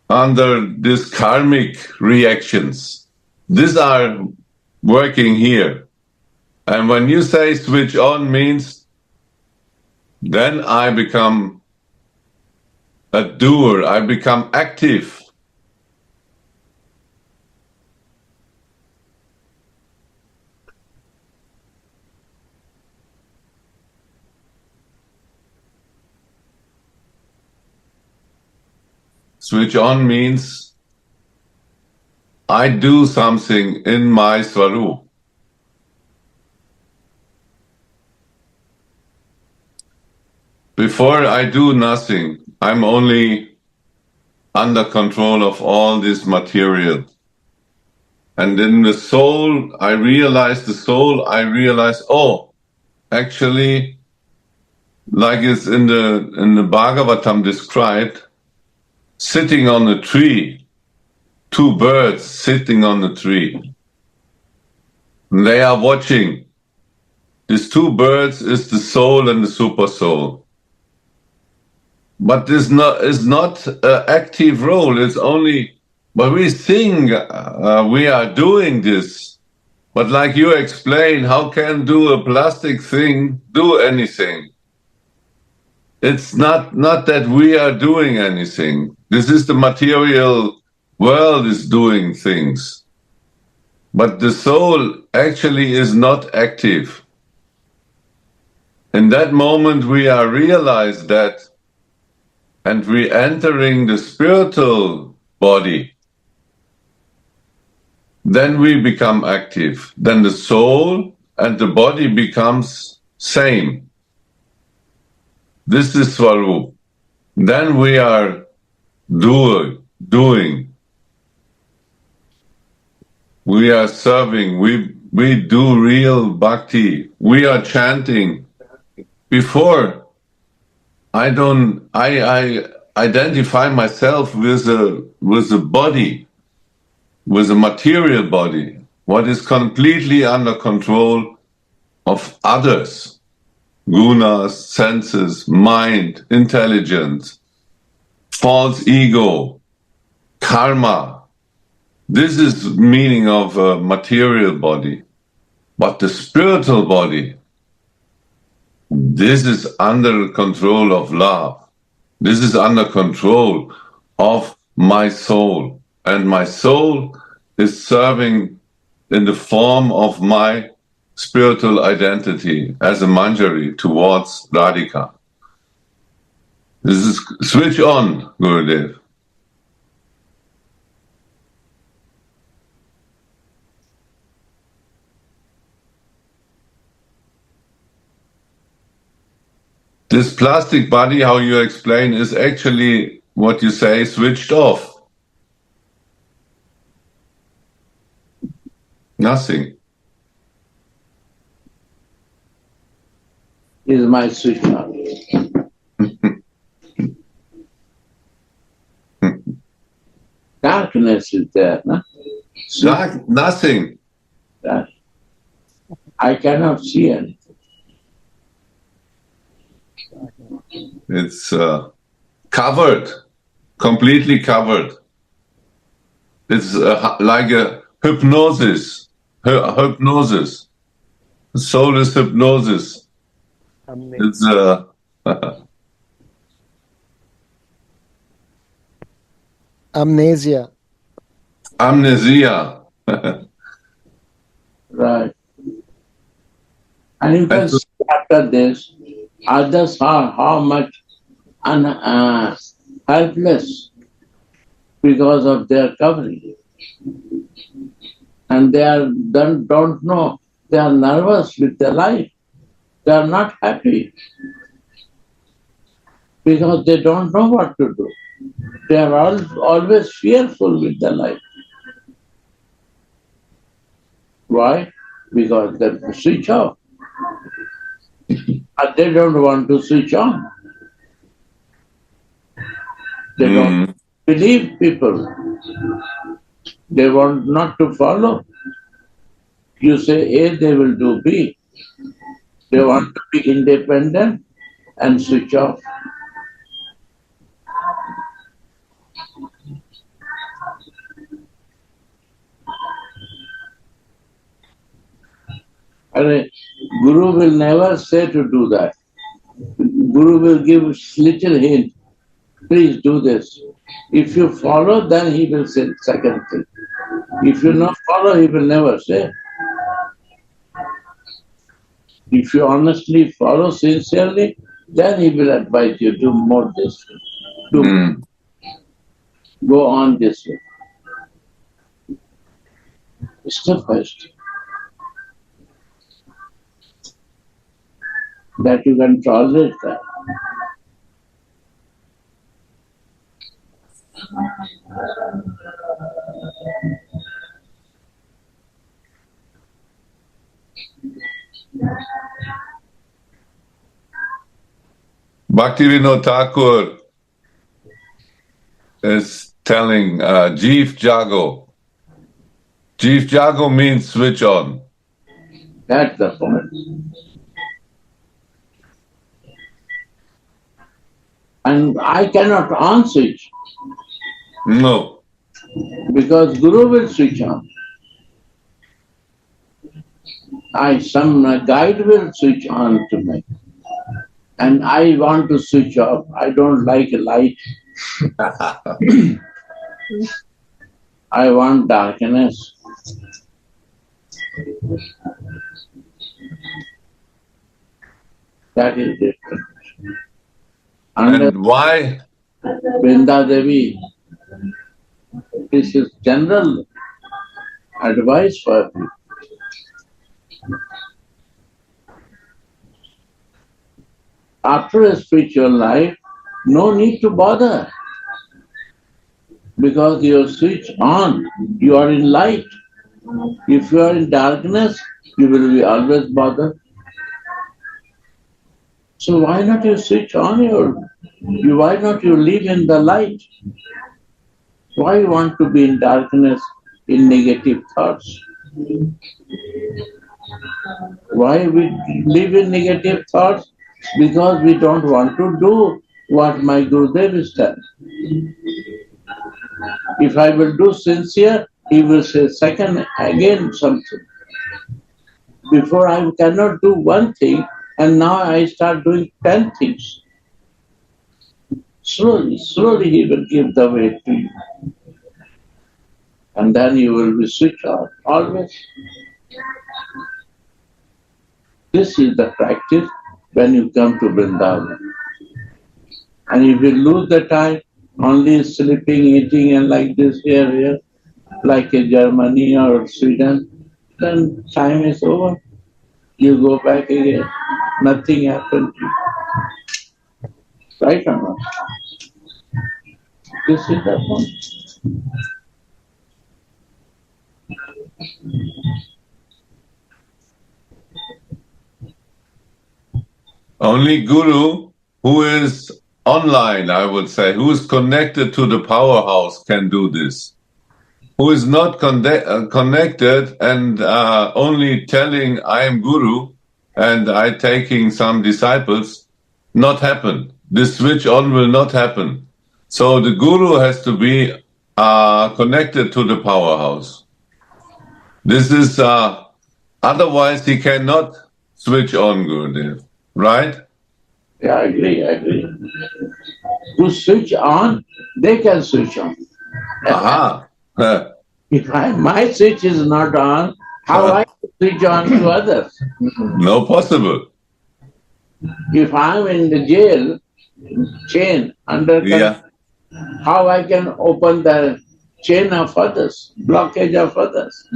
under these karmic reactions. These are working here. And when you say switch on means then I become a doer, I become active. Switch on means I do something in my Swarup. Before I do nothing, I'm only under control of all this material. And in the soul, I realize, oh, actually, like it's in the Bhagavatam described, sitting on a tree, two birds sitting on the tree. And they are watching. These two birds is the soul and the super soul. But this is not an active role. It's only But we think we are doing this. But like you explain, how can do a plastic thing do anything? It's not that we are doing anything. This is the material world is doing things. But the soul actually is not active. In that moment we are realized that, and we entering the spiritual body. Then we become active. Then the soul and the body becomes same. This is Swarup. Then we are doing. We are serving. We do real bhakti. We are chanting. Before, I identify myself with a body, with a material body, what is completely under control of others, gunas, senses, mind, intelligence, false ego, karma. This is meaning of a material body. But the spiritual body, this is under control of love. This is under control of my soul. And my soul is serving in the form of my spiritual identity as a manjari towards Radhika. This is switch on, Gurudev. This plastic body, how you explain, is actually what you say, switched off. Nothing. Is my switch on. Darkness is there, no? Nothing. That I cannot see anything. It's covered, completely covered. It's like a hypnosis. Hypnosis. The soul is hypnosis. It's Amnesia. amnesia. Right. And you can see after this, others are how much helpless because of their covering. And they don't know, they are nervous with their life. They are not happy because they don't know what to do. They are always fearful with their life. Why? Because they switch off. And they don't want to switch on. They don't believe people. They want not to follow. You say A, they will do B. They want to be independent and switch off. And Guru will never say to do that. Guru will give little hint. Please do this. If you follow, then he will say second thing. If you not follow, he will never say. If you honestly follow sincerely, then he will advise you, do more this way. Go on this way. Step by step. That you can tolerate that. Bhaktivinoda Thakur is telling Jeev Jago. Jeev Jago means switch on. That's the point. And I cannot answer it. No. Because Guru will switch on. Some guide will switch on to me. And I want to switch off. I don't like light. I want darkness. That is different. Under And why? Vrinda Devi, this is general advice for you. After a spiritual life, no need to bother. Because you switch on, you are in light. If you are in darkness, you will be always bothered. So why not you switch on why not you live in the light? Why you want to be in darkness, in negative thoughts? Why we live in negative thoughts? Because we don't want to do what my Gurudev is telling. If I will do sincere, he will say second again something. Before I cannot do one thing, and now I start doing 10 things. Slowly, slowly he will give the way to you. And then you will be switched on, always. This is the practice when you come to Vrindavan. And if you lose the time, only sleeping, eating and like this here, like in Germany or Sweden, then time is over. You go back again. Nothing happened to you. Right or not? This is the point. Only Guru who is online, I would say, who is connected to the powerhouse can do this. Who is not connected and only telling I am Guru and I taking some disciples, not happen. This switch on will not happen. So the Guru has to be connected to the powerhouse. This is, otherwise he cannot switch on Gurudev, right? Yeah, I agree. To switch on, they can switch on. Aha. If my switch is not on, how I switch on to others? No possible. If I'm in the jail, chain, under how I can open the chain of others, blockage of others?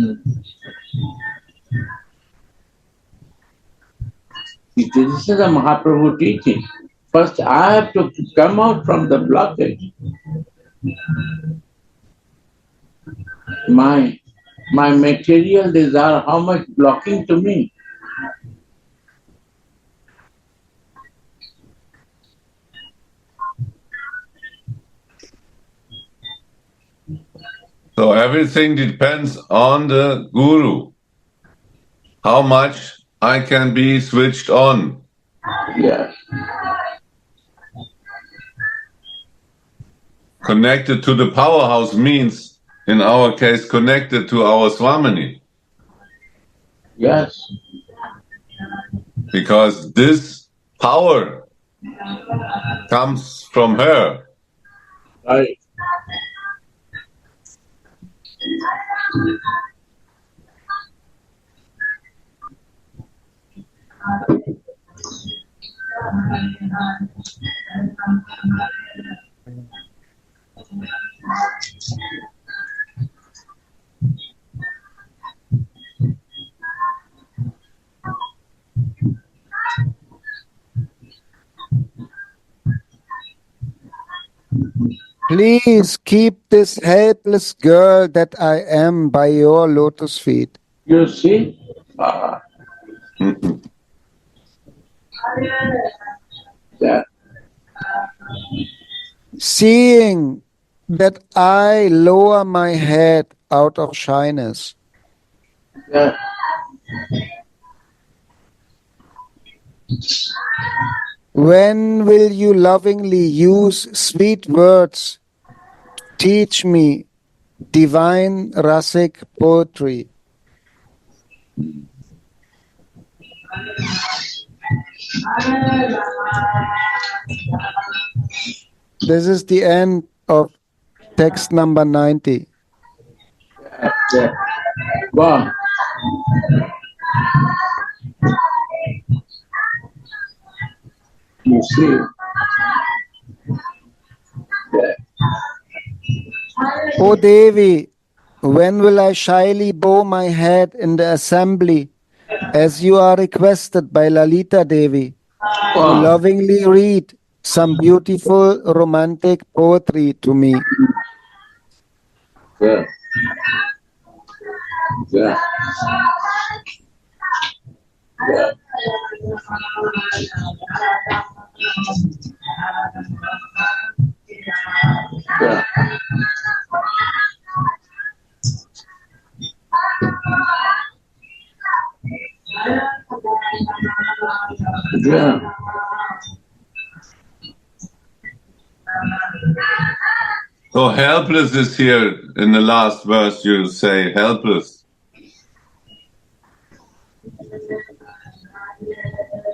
This is a Mahaprabhu teaching. First, I have to come out from the blockage. My material desire, how much blocking to me? So everything depends on the Guru. How much I can be switched on. Yes. Connected to the powerhouse means, in our case, connected to our Swamini. Yes. Because this power comes from her. Right. Please keep this helpless girl that I am by your lotus feet. You see? Yeah. Seeing that I lower my head out of shyness. Yeah. When will you lovingly use sweet words to teach me divine rasic poetry. This is the end of text number 90. Yeah. Wow. You see. Yeah. O Devi, when will I shyly bow my head in the assembly, as you are requested by Lalita Devi, to Wow. lovingly read some beautiful romantic poetry to me? Yeah. Yeah. Yeah. Yeah. Yeah. So helpless is here in the last verse. You say helpless.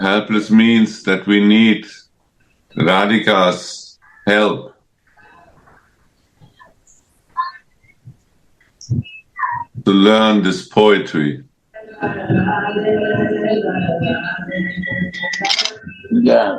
Helpless means that we need Radhika's help to learn this poetry. Yeah.